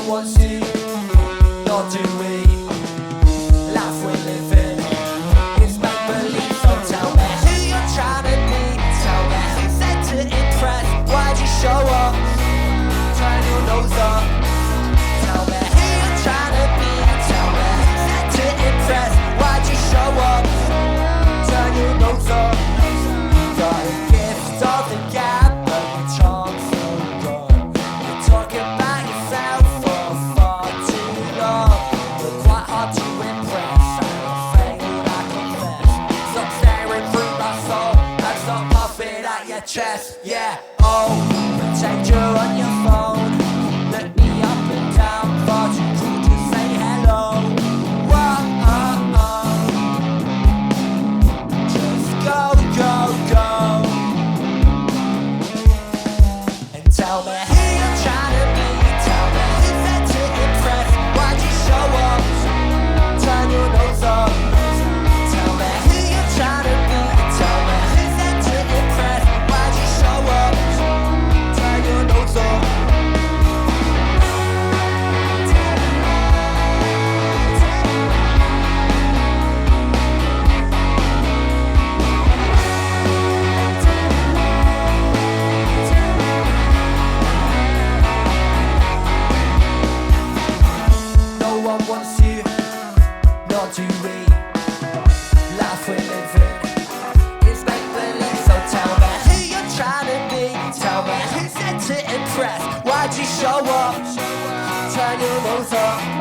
one wants you, nor do we. Life we're living is make believe. So tell me who you're trying to be. Tell me who's said to impress. Why'd you show up? Turn your nose up. Tell me who you're trying to be. Tell me who's said to impress. Why'd you show up? Turn your nose up. Got a gift of the gap, but your charm's so good. You're talking about yourself for far too long. You're quite hard to impress. I'm afraid I confess. Stop staring through my soul and stop puffing at your chest. Yeah, oh, pretend you're on your phone. Look me up and down, far too cool to say hello. Whoa, just go, go, go. And tell me who you're trying to be. Tell me who's there to impress. Why'd you show up? Turn your nose up. Tell me who you're trying to be. Tell me who's there to impress. Why'd you show up? Turn your nose up. No one wants you, nor do we. Life we're living is make believe. So tell me who you're trying to be. Tell me who's said to impress. Why'd you show up? Turn your nose up.